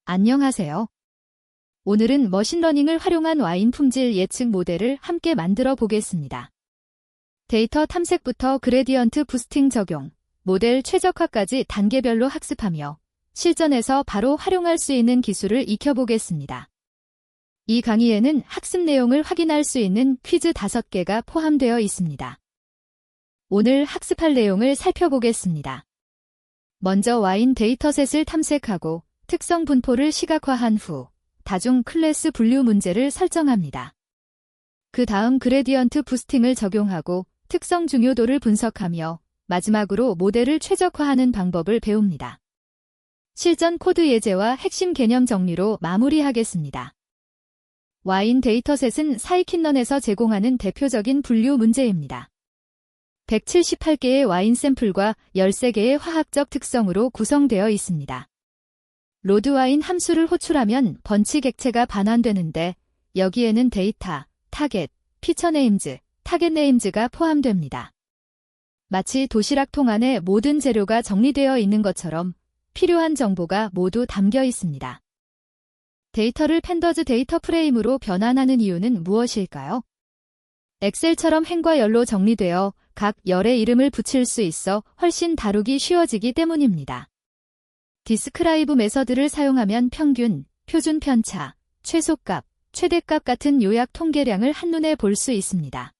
안녕하세요. 오늘은 머신러닝을 활용한 와인 품질 예측 모델을 함께 만들어 보겠습니다. 데이터 탐색부터 그레디언트 부스팅 적용, 모델 최적화까지 단계별로 학습하며 실전에서 바로 활용할 수 있는 기술을 익혀보겠습니다. 이 강의에는 학습 내용을 확인할 수 있는 퀴즈 5개가 포함되어 있습니다. 오늘 학습할 내용을 살펴보겠습니다. 먼저 와인 데이터셋을 탐색하고 특성 분포를 시각화한 후 다중 클래스 분류 문제를 설정합니다. 그 다음 그레디언트 부스팅을 적용하고 특성 중요도를 분석하며 마지막으로 모델을 최적화하는 방법을 배웁니다. 실전 코드 예제와 핵심 개념 정리로 마무리하겠습니다. 와인 데이터셋은 사이킨런에서 제공하는 대표적인 분류 문제입니다. 178개의 와인 샘플과 13개의 화학적 특성으로 구성되어 있습니다. 로드와인 함수를 호출하면 번치 객체가 반환되는데 여기에는 데이터, 타겟, 피처네임즈, 타겟네임즈가 포함됩니다. 마치 도시락통 안에 모든 재료가 정리되어 있는 것처럼 필요한 정보가 모두 담겨 있습니다. 데이터를 팬더즈 데이터 프레임으로 변환하는 이유는 무엇일까요? 엑셀처럼 행과 열로 정리되어 각 열의 이름을 붙일 수 있어 훨씬 다루기 쉬워지기 때문입니다. 디스크라이브 메서드를 사용하면 평균, 표준 편차, 최소값, 최대값 같은 요약 통계량을 한눈에 볼 수 있습니다.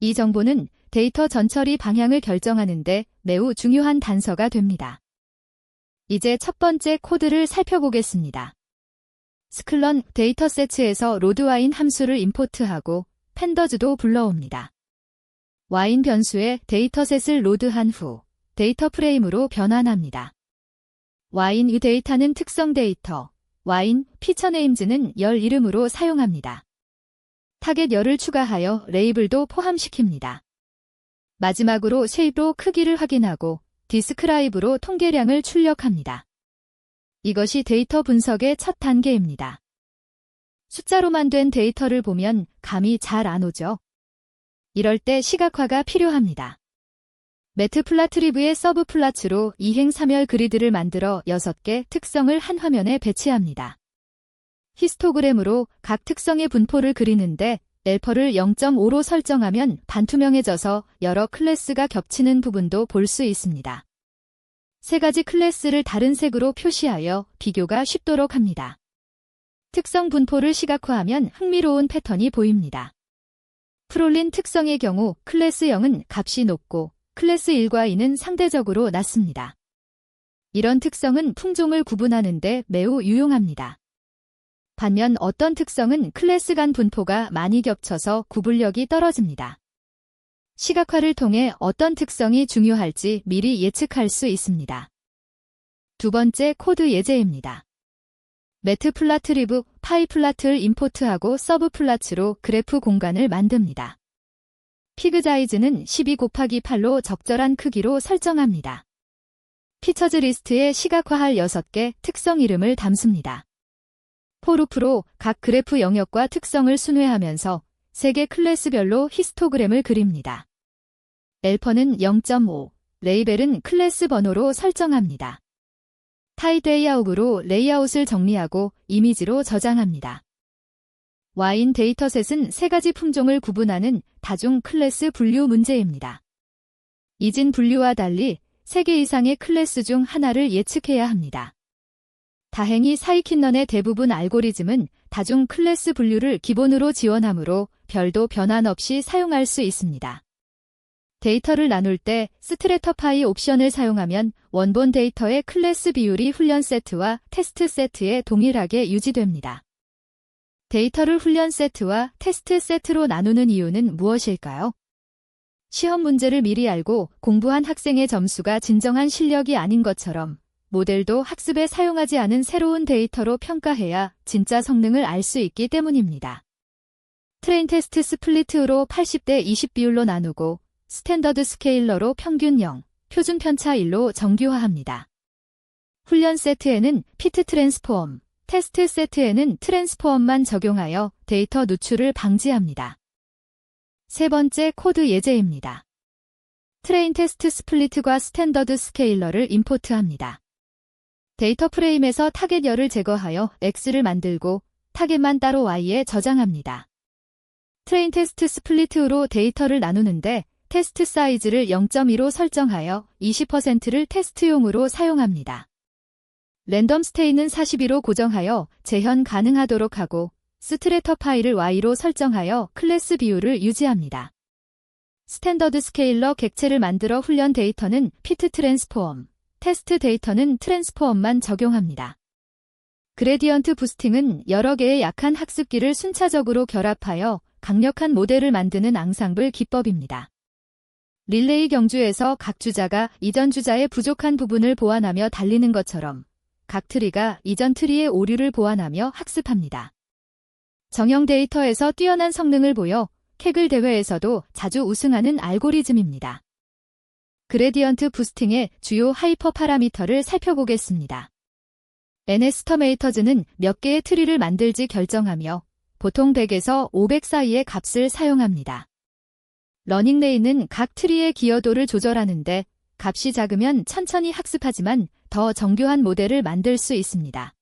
이 정보는 데이터 전처리 방향을 결정하는 데 매우 중요한 단서가 됩니다. 이제 첫 번째 코드를 살펴보겠습니다. 스클런 데이터셋에서 로드와인 함수를 임포트하고 팬더즈도 불러옵니다. 와인 변수에 데이터셋을 로드한 후 데이터 프레임으로 변환합니다. 와인의 데이터는 특성 데이터, 와인, 피처네임즈는 열 이름으로 사용합니다. 타겟 열을 추가하여 레이블도 포함시킵니다. 마지막으로 쉐입로 크기를 확인하고 디스크라이브로 통계량을 출력합니다. 이것이 데이터 분석의 첫 단계입니다. 숫자로만 된 데이터를 보면 감이 잘 안 오죠? 이럴 때 시각화가 필요합니다. 매트플라트리브의 서브플라츠로 이행3열 그리드를 만들어 6개 특성을 한 화면에 배치합니다. 히스토그램으로 각 특성의 분포를 그리는데 엘퍼를 0.5로 설정하면 반투명해져서 여러 클래스가 겹치는 부분도 볼 수 있습니다. 3가지 클래스를 다른 색으로 표시하여 비교가 쉽도록 합니다. 특성 분포를 시각화하면 흥미로운 패턴이 보입니다. 프롤린 특성의 경우 클래스 0은 값이 높고 클래스 1과 2는 상대적으로 낮습니다. 이런 특성은 품종을 구분하는 데 매우 유용합니다. 반면 어떤 특성은 클래스 간 분포가 많이 겹쳐서 구분력이 떨어집니다. 시각화를 통해 어떤 특성이 중요할지 미리 예측할 수 있습니다. 두 번째 코드 예제입니다. 매트플라트리브 파이플라트를 임포트하고 서브플라츠로 그래프 공간을 만듭니다. 피그사이즈는 12 곱하기 8로 적절한 크기로 설정합니다. 피처즈 리스트에 시각화할 6개 특성 이름을 담습니다. 포루프로 각 그래프 영역과 특성을 순회하면서 3개 클래스별로 히스토그램을 그립니다. 엘퍼는 0.5, 레이벨은 클래스 번호로 설정합니다. 타입 레이아웃으로 레이아웃을 정리하고 이미지로 저장합니다. 와인 데이터셋은 3가지 품종을 구분하는 다중 클래스 분류 문제입니다. 이진 분류와 달리 3개 이상의 클래스 중 하나를 예측해야 합니다. 다행히 사이킨런의 대부분 알고리즘은 다중 클래스 분류를 기본으로 지원하므로 별도 변환 없이 사용할 수 있습니다. 데이터를 나눌 때 스트래터파이 옵션을 사용하면 원본 데이터의 클래스 비율이 훈련 세트와 테스트 세트에 동일하게 유지됩니다. 데이터를 훈련 세트와 테스트 세트로 나누는 이유는 무엇일까요? 시험 문제를 미리 알고 공부한 학생의 점수가 진정한 실력이 아닌 것처럼 모델도 학습에 사용하지 않은 새로운 데이터로 평가해야 진짜 성능을 알 수 있기 때문입니다. 트레인 테스트 스플리트로 80대 20 비율로 나누고 스탠더드 스케일러로 평균 0, 표준 편차 1로 정규화합니다. 훈련 세트에는 피트 트랜스포엄, 테스트 세트에는 트랜스포엄만 적용하여 데이터 누출을 방지합니다. 세 번째 코드 예제입니다. 트레인 테스트 스플리트과 스탠더드 스케일러를 임포트합니다. 데이터 프레임에서 타겟열을 제거하여 X를 만들고 타겟만 따로 Y에 저장합니다. 트레인 테스트 스플리트로 데이터를 나누는데 테스트 사이즈를 0.2로 설정하여 20%를 테스트용으로 사용합니다. 랜덤 스테이는 42로 고정하여 재현 가능하도록 하고 스트레터 파일을 Y로 설정하여 클래스 비율을 유지합니다. 스탠더드 스케일러 객체를 만들어 훈련 데이터는 피트 트랜스포엄, 테스트 데이터는 트랜스포엄만 적용합니다. 그레디언트 부스팅은 여러 개의 약한 학습기를 순차적으로 결합하여 강력한 모델을 만드는 앙상블 기법입니다. 릴레이 경주에서 각 주자가 이전 주자의 부족한 부분을 보완하며 달리는 것처럼 각 트리가 이전 트리의 오류를 보완하며 학습합니다. 정형 데이터에서 뛰어난 성능을 보여 캐글 대회에서도 자주 우승하는 알고리즘입니다. 그레디언트 부스팅의 주요 하이퍼 파라미터를 살펴보겠습니다. NS터메이터즈는 몇 개의 트리를 만들지 결정하며 보통 100에서 500 사이의 값을 사용합니다. 러닝레인은 각 트리의 기여도를 조절하는데 값이 작으면 천천히 학습하지만 더 정교한 모델을 만들 수 있습니다.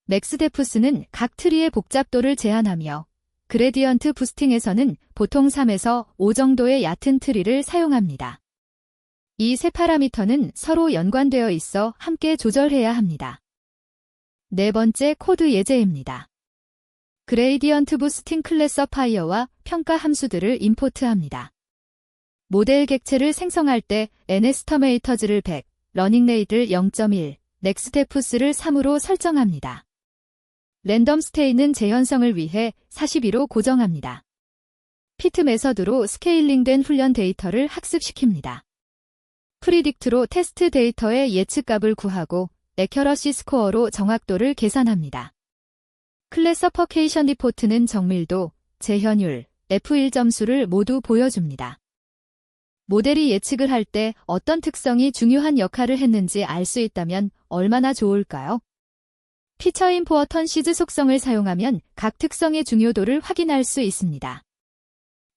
맥스데프스는 각 트리의 복잡도를 제한하며 그레디언트 부스팅에서는 보통 3에서 5 정도의 얕은 트리를 사용합니다. 이 세 파라미터는 서로 연관되어 있어 함께 조절해야 합니다. 네 번째 코드 예제입니다. 그레디언트 부스팅 클래서파이어와 평가 함수들을 임포트합니다. 모델 객체를 생성할 때 NS터메이터즈를 100, 러닝레이트를 0.1, 넥스테프스를 3으로 설정합니다. 랜덤 스테이는 재현성을 위해 42로 고정합니다. 피트 메서드로 스케일링된 훈련 데이터를 학습시킵니다. 프리딕트로 테스트 데이터의 예측값을 구하고 애큐러시 스코어로 정확도를 계산합니다. 클래서퍼케이션 리포트는 정밀도, 재현율, F1 점수를 모두 보여줍니다. 모델이 예측을 할 때 어떤 특성이 중요한 역할을 했는지 알 수 있다면 얼마나 좋을까요? 피처 임포어턴시즈 속성을 사용하면 각 특성의 중요도를 확인할 수 있습니다.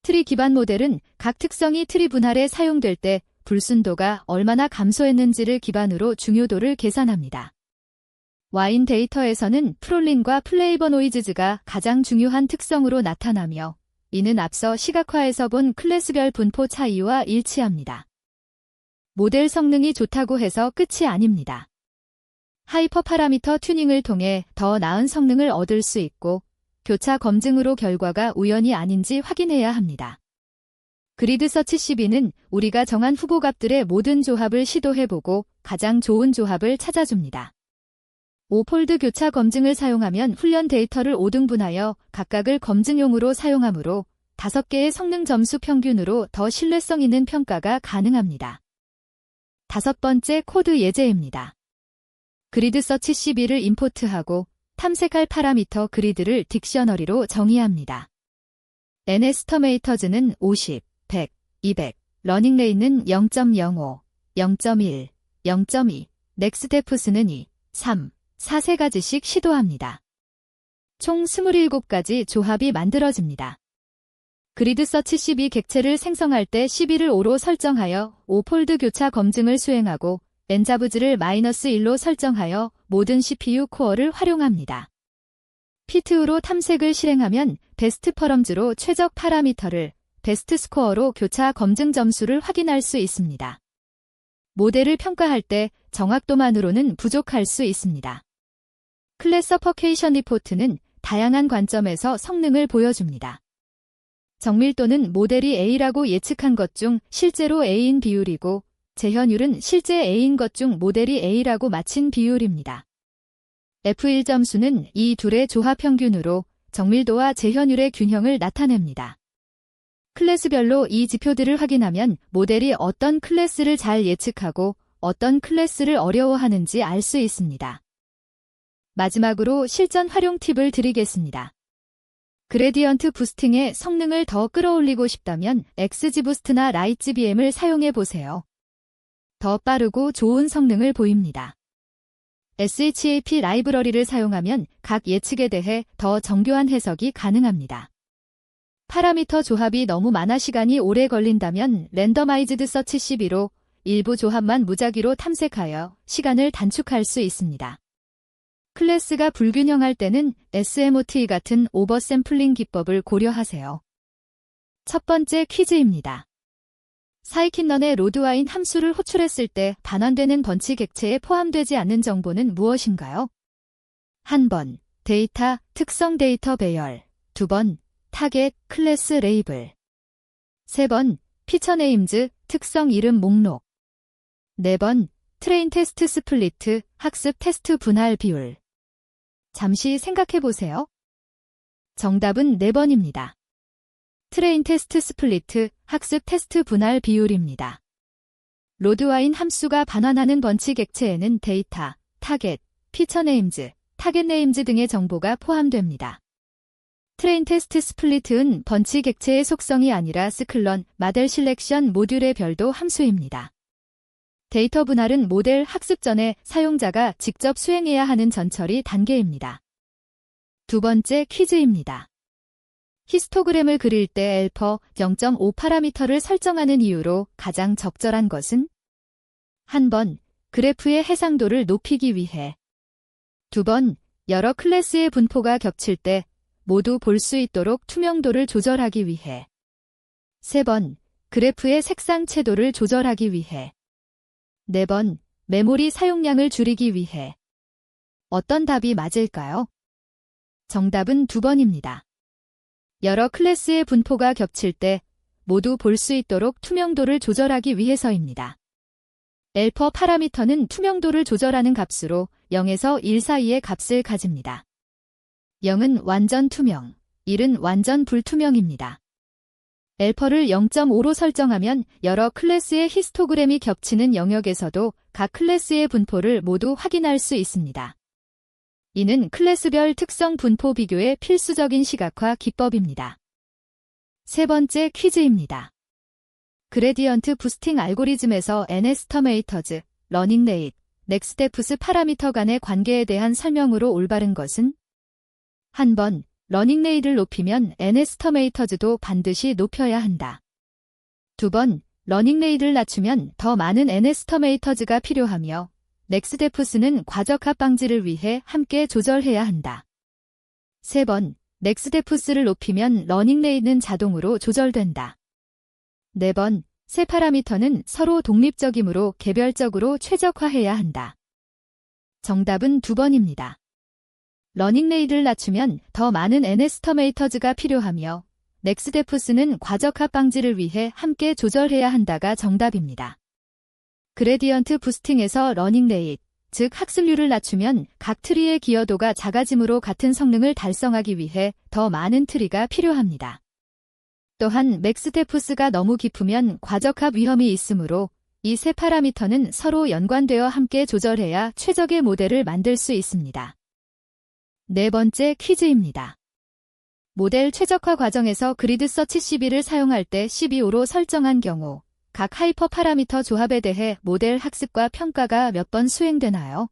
트리 기반 모델은 각 특성이 트리 분할에 사용될 때 불순도가 얼마나 감소했는지를 기반으로 중요도를 계산합니다. 와인 데이터에서는 프롤린과 플레이버 노이즈즈가 가장 중요한 특성으로 나타나며 이는 앞서 시각화에서 본 클래스별 분포 차이와 일치합니다. 모델 성능이 좋다고 해서 끝이 아닙니다. 하이퍼 파라미터 튜닝을 통해 더 나은 성능을 얻을 수 있고 교차 검증으로 결과가 우연이 아닌지 확인해야 합니다. 그리드 서치 12는 우리가 정한 후보값들의 모든 조합을 시도해보고 가장 좋은 조합을 찾아줍니다. 5폴드 교차 검증을 사용하면 훈련 데이터를 5등분하여 각각을 검증용으로 사용하므로 5개의 성능 점수 평균으로 더 신뢰성 있는 평가가 가능합니다. 다섯 번째 코드 예제입니다. 그리드 서치 12를 임포트하고 탐색할 파라미터 그리드를 딕셔너리로 정의합니다. NS터메이터즈는 50, 100, 200, 러닝레인은 0.05, 0.1, 0.2, 넥스데프스는 2, 3, 4가지씩 시도합니다. 총 27가지 조합이 만들어집니다. 그리드 서치 12 객체를 생성할 때 12를 5로 설정하여 5폴드 교차 검증을 수행하고 엔자브즈를 -1로 설정하여 모든 CPU 코어를 활용합니다. 피트으로 탐색을 실행하면 베스트 퍼럼즈로 최적 파라미터를 베스트 스코어로 교차 검증 점수를 확인할 수 있습니다. 모델을 평가할 때 정확도만으로는 부족할 수 있습니다. 클래서퍼케이션 리포트는 다양한 관점에서 성능을 보여줍니다. 정밀도는 모델이 A라고 예측한 것 중 실제로 A인 비율이고 재현율은 실제 A인 것 중 모델이 A라고 맞힌 비율입니다. F1 점수는 이 둘의 조합 평균으로 정밀도와 재현율의 균형을 나타냅니다. 클래스별로 이 지표들을 확인하면 모델이 어떤 클래스를 잘 예측하고 어떤 클래스를 어려워하는지 알 수 있습니다. 마지막으로 실전 활용 팁을 드리겠습니다. 그레디언트 부스팅의 성능을 더 끌어올리고 싶다면 XGBoost나 라이트BM을 사용해 보세요. 더 빠르고 좋은 성능을 보입니다. SHAP 라이브러리를 사용하면 각 예측에 대해 더 정교한 해석이 가능합니다. 파라미터 조합이 너무 많아 시간이 오래 걸린다면 랜더마이즈드 서치 12로 일부 조합만 무작위로 탐색하여 시간을 단축할 수 있습니다. 클래스가 불균형할 때는 SMOT 같은 오버샘플링 기법을 고려하세요. 첫 번째 퀴즈입니다. 사이킨런의 로드와인 함수를 호출했을 때 반환되는 번치 객체에 포함되지 않는 정보는 무엇인가요? 한 번, 데이터, 특성 데이터 배열. 2번, 타겟, 클래스 레이블. 3번, 피처 네임즈, 특성 이름 목록. 4번, 트레인 테스트 스플리트, 학습 테스트 분할 비율. 잠시 생각해보세요. 정답은 4번입니다. 트레인 테스트 스플리트, 학습 테스트 분할 비율입니다. 로드와인 함수가 반환하는 번치 객체에는 데이터, 타겟, 피처 네임즈, 타겟 네임즈 등의 정보가 포함됩니다. 트레인 테스트 스플리트는 번치 객체의 속성이 아니라 스클런, 마델 실렉션 모듈의 별도 함수입니다. 데이터 분할은 모델 학습 전에 사용자가 직접 수행해야 하는 전처리 단계입니다. 두 번째 퀴즈입니다. 히스토그램을 그릴 때 엘퍼 0.5 파라미터를 설정하는 이유로 가장 적절한 것은? 한 번, 그래프의 해상도를 높이기 위해. 2번, 여러 클래스의 분포가 겹칠 때 모두 볼 수 있도록 투명도를 조절하기 위해. 3번, 그래프의 색상 채도를 조절하기 위해. 4번, 메모리 사용량을 줄이기 위해. 어떤 답이 맞을까요? 정답은 2번입니다. 여러 클래스의 분포가 겹칠 때 모두 볼 수 있도록 투명도를 조절하기 위해서입니다. 엘퍼 파라미터는 투명도를 조절하는 값으로 0에서 1 사이의 값을 가집니다. 0은 완전 투명, 1은 완전 불투명입니다. 엘퍼를 0.5로 설정하면 여러 클래스의 히스토그램이 겹치는 영역에서도 각 클래스의 분포를 모두 확인할 수 있습니다. 이는 클래스별 특성 분포 비교의 필수적인 시각화 기법입니다. 세 번째 퀴즈입니다. 그레디언트 부스팅 알고리즘에서 NS터메이터즈, 러닝 레이트, 넥스테프스 파라미터 간의 관계에 대한 설명으로 올바른 것은? 한 번, 러닝 레이트를 높이면 NS터메이터즈도 반드시 높여야 한다. 2번, 러닝 레이트를 낮추면 더 많은 NS터메이터즈가 필요하며 넥스데프스는 과적합 방지를 위해 함께 조절해야 한다. 3번, 넥스데프스를 높이면 러닝 레이트는 자동으로 조절된다. 4번, 세 파라미터는 서로 독립적이므로 개별적으로 최적화해야 한다. 정답은 2번입니다. 러닝 레이트를 낮추면 더 많은 NS터메이터즈가 필요하며 넥스데프스는 과적합 방지를 위해 함께 조절해야 한다가 정답입니다. 그레디언트 부스팅에서 러닝 레이트, 즉 학습률을 낮추면 각 트리의 기여도가 작아지므로 같은 성능을 달성하기 위해 더 많은 트리가 필요합니다. 또한 맥스테프스가 너무 깊으면 과적합 위험이 있으므로 이 세 파라미터는 서로 연관되어 함께 조절해야 최적의 모델을 만들 수 있습니다. 네 번째 퀴즈입니다. 모델 최적화 과정에서 그리드 서치 CB를 사용할 때 CBO로 설정한 경우 각 하이퍼 파라미터 조합에 대해 모델 학습과 평가가 몇 번 수행되나요?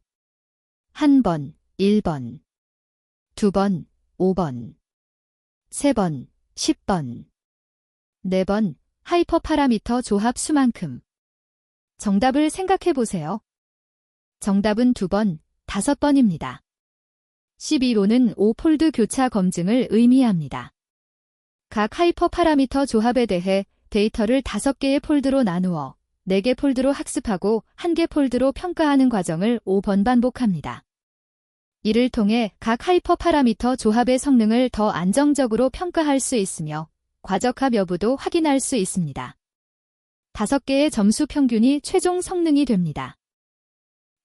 1번, 1번, 2번, 5번, 3번, 10번, 4번, 하이퍼 파라미터 조합 수만큼. 정답을 생각해 보세요. 정답은 2번, 5번입니다. 12로는 5폴드 교차 검증을 의미합니다. 각 하이퍼 파라미터 조합에 대해 데이터를 5개의 폴드로 나누어 4개 폴드로 학습하고 1개 폴드로 평가하는 과정을 5번 반복합니다. 이를 통해 각 하이퍼 파라미터 조합의 성능을 더 안정적으로 평가할 수 있으며 과적합 여부도 확인할 수 있습니다. 5개의 점수 평균이 최종 성능이 됩니다.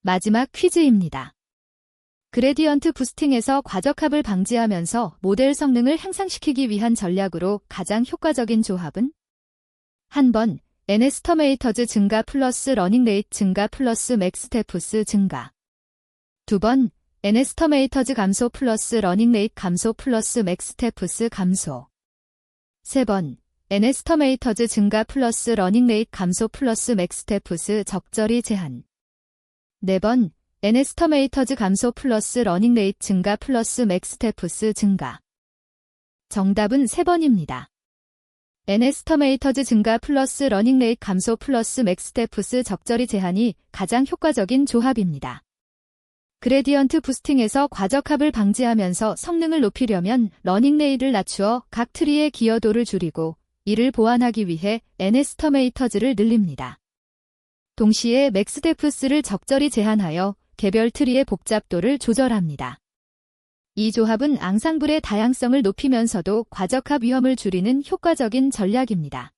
마지막 퀴즈입니다. 그레디언트 부스팅에서 과적합을 방지하면서 모델 성능을 향상시키기 위한 전략으로 가장 효과적인 조합은? 1번, NS터메이터즈 증가 플러스 러닝 레이트 증가 플러스 맥스테프스 증가. 2번, NS터메이터즈 감소 플러스 러닝 레이트 감소 플러스 맥스테프스 감소. 3번, NS터메이터즈 증가 플러스 러닝 레이트 감소 플러스 맥스테프스 적절히 제한. 4번, NS터메이터즈 감소 플러스 러닝 레이트 증가 플러스 맥스테프스 증가. 정답은 3번입니다. N에스터메이터즈 증가 플러스 러닝레이트 감소 플러스 맥스테프스 적절히 제한이 가장 효과적인 조합입니다. 그레디언트 부스팅에서 과적합을 방지하면서 성능을 높이려면 러닝레이트를 낮추어 각 트리의 기여도를 줄이고 이를 보완하기 위해 N에스터메이터즈를 늘립니다. 동시에 맥스테프스를 적절히 제한하여 개별 트리의 복잡도를 조절합니다. 이 조합은 앙상블의 다양성을 높이면서도 과적합 위험을 줄이는 효과적인 전략입니다.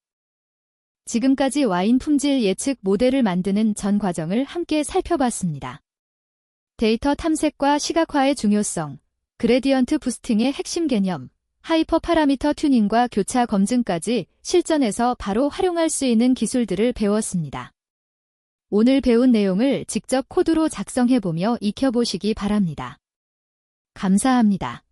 지금까지 와인 품질 예측 모델을 만드는 전 과정을 함께 살펴봤습니다. 데이터 탐색과 시각화의 중요성, 그레디언트 부스팅의 핵심 개념, 하이퍼 파라미터 튜닝과 교차 검증까지 실전에서 바로 활용할 수 있는 기술들을 배웠습니다. 오늘 배운 내용을 직접 코드로 작성해보며 익혀보시기 바랍니다. 감사합니다.